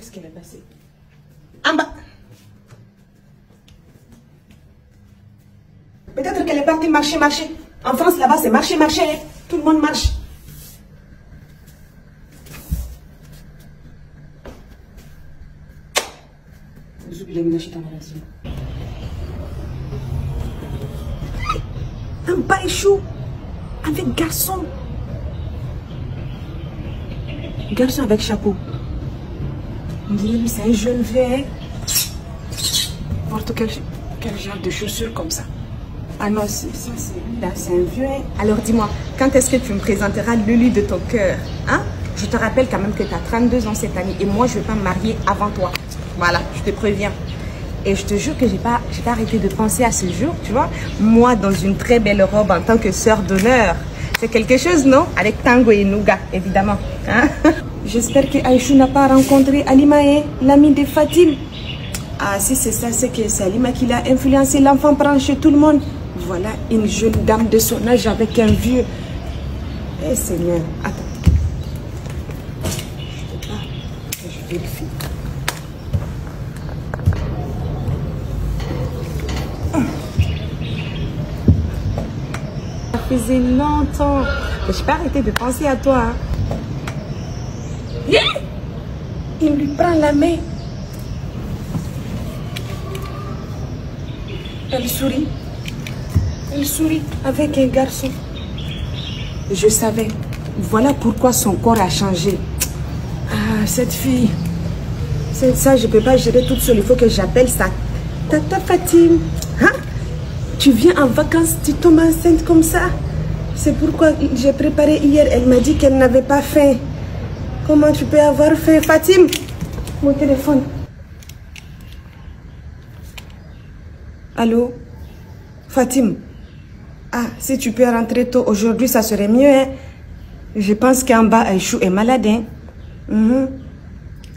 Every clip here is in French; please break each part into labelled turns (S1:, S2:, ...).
S1: est-ce qu'elle est passée? En bas. Peut-être qu'elle est partie marcher. En France, là-bas, c'est marcher. Hein. Tout le monde marche. Un baïchou avec garçon. Garçon avec chapeau. On dirait lui, c'est un jeune vieux. N'importe quel genre de chaussures comme ça. Ah non, ça c'est lui là, c'est un vieux. Alors dis-moi, quand est-ce que tu me présenteras le lit de ton cœur, hein? Je te rappelle quand même que tu as 32 ans cette année et moi je ne vais pas me marier avant toi. Voilà, je te préviens. Et je te jure que j'ai pas arrêté de penser à ce jour, tu vois. Moi dans une très belle robe en tant que sœur d'honneur. C'est quelque chose, non? Avec tango et nougat, évidemment. Hein? J'espère que Aïchou n'a pas rencontré Alimae, l'ami de Fatim. Ah, si c'est ça, c'est que c'est Alima qui l'a influencé. L'enfant prend chez tout le monde. Voilà une jeune dame de son âge avec un vieux. Eh Seigneur, attends. Je vérifie. Ça faisait longtemps. Je n'ai pas arrêté de penser à toi. Hein. Il lui prend la main. Elle sourit. Elle sourit avec un garçon. Je savais. Voilà pourquoi son corps a changé. Ah, cette fille. Ça, je ne peux pas gérer toute seule. Il faut que j'appelle ça. Tata Fatim. Hein? Tu viens en vacances, tu tombes enceinte comme ça. C'est pourquoi j'ai préparé hier. Elle m'a dit qu'elle n'avait pas faim. Comment tu peux avoir faim, Fatim? Mon téléphone. Allô? Fatim? Ah, si tu peux rentrer tôt aujourd'hui, ça serait mieux. Hein? Je pense qu'en bas, Aïchou est malade. Hein?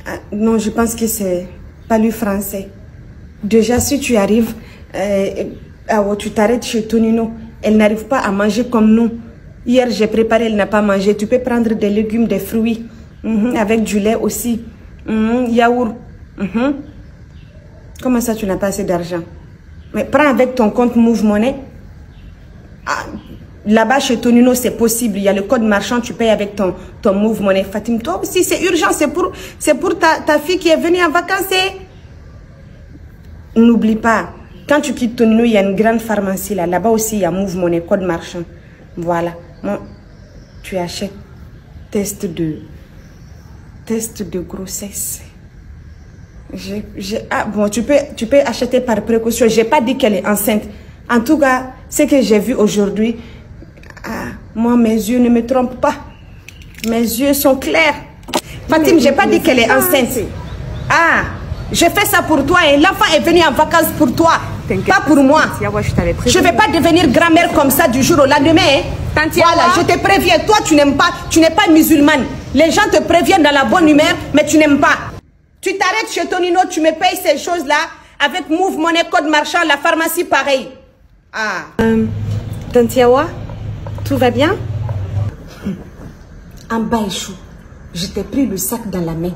S1: Ah, non, je pense que c'est pas lui français. Déjà, si tu arrives, tu t'arrêtes chez Tonino. Elle n'arrive pas à manger comme nous. Hier, j'ai préparé, elle n'a pas mangé. Tu peux prendre des légumes, des fruits, avec du lait aussi. Yaourt. Comment ça, tu n'as pas assez d'argent? Mais prends avec ton compte Move Money. Ah, là-bas, chez Tonino, c'est possible. Il y a le code marchand, tu payes avec ton Move Money. Fatim, toi aussi, c'est urgent. C'est pour ta fille qui est venue en vacances. N'oublie pas, quand tu quittes Tonino, il y a une grande pharmacie là. Là-bas aussi, il y a Move Money, code marchand. Voilà. Bon, tu achètes test de grossesse. Ah bon, tu peux acheter par précaution. J'ai pas dit qu'elle est enceinte. En tout cas, ce que j'ai vu aujourd'hui, moi, mes yeux ne me trompent pas. Mes yeux sont clairs. Fatim, j'ai pas dit qu'elle est enceinte. Ah, je fais ça pour toi et l'enfant est venu en vacances pour toi. Pas pour moi. Je vais pas devenir grand-mère comme ça du jour au lendemain. Voilà, je te préviens. Toi, tu n'aimes pas, tu n'es pas musulmane. Les gens te préviennent dans la bonne humeur, mais tu n'aimes pas. Tu t'arrêtes chez Tonino, tu me payes ces choses-là avec Move Money, code marchand, la pharmacie, pareil. Ah.
S2: Tantiawa, tout va bien?
S1: En Baïchou, je t'ai pris le sac dans la main.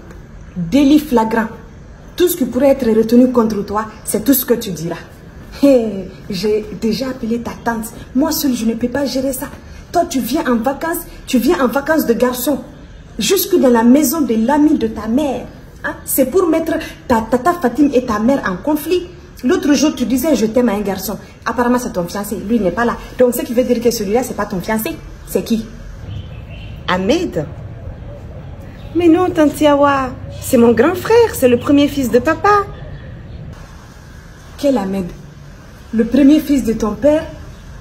S1: Délit flagrant. Tout ce qui pourrait être retenu contre toi, c'est tout ce que tu diras. Hey, j'ai déjà appelé ta tante. Moi seule, je ne peux pas gérer ça. Toi, tu viens en vacances de garçon. Jusque dans la maison de l'ami de ta mère. Hein? C'est pour mettre ta tata Fatim et ta mère en conflit. L'autre jour, tu disais je t'aime à un garçon. Apparemment, c'est ton fiancé. Lui, il n'est pas là. Donc, ce qui veut dire que celui-là, c'est pas ton fiancé. C'est qui?
S2: Ahmed? Mais non, Tantiawa. C'est mon grand frère. C'est le premier fils de papa.
S1: Quel Ahmed? Le premier fils de ton père?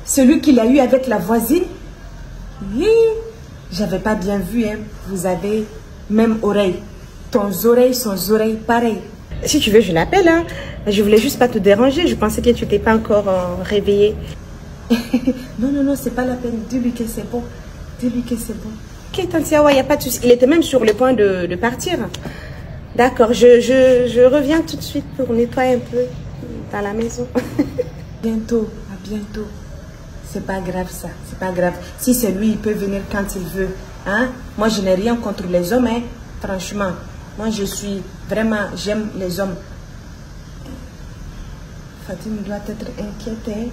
S1: Celui qu'il a eu avec la voisine? Oui. J'avais pas bien vu, hein. Vous avez même oreille. Ton oreille, son oreille, pareil.
S2: Si tu veux, je l'appelle. Hein. Je voulais juste pas te déranger. Je pensais que tu n'étais pas encore réveillée.
S1: Non, c'est pas la peine. Dis-lui que c'est bon. Dis-lui que c'est bon.
S2: Ok, Tantiawa, il n'y a pas de souci. Il était même sur le point de partir. D'accord, je reviens tout de suite pour nettoyer un peu dans la maison.
S1: Bientôt, à bientôt. C'est pas grave ça, c'est pas grave. Si c'est lui, il peut venir quand il veut. Hein? Moi, je n'ai rien contre les hommes, hein? Franchement. Moi, je suis vraiment, j'aime les hommes. Fatim doit être inquiète.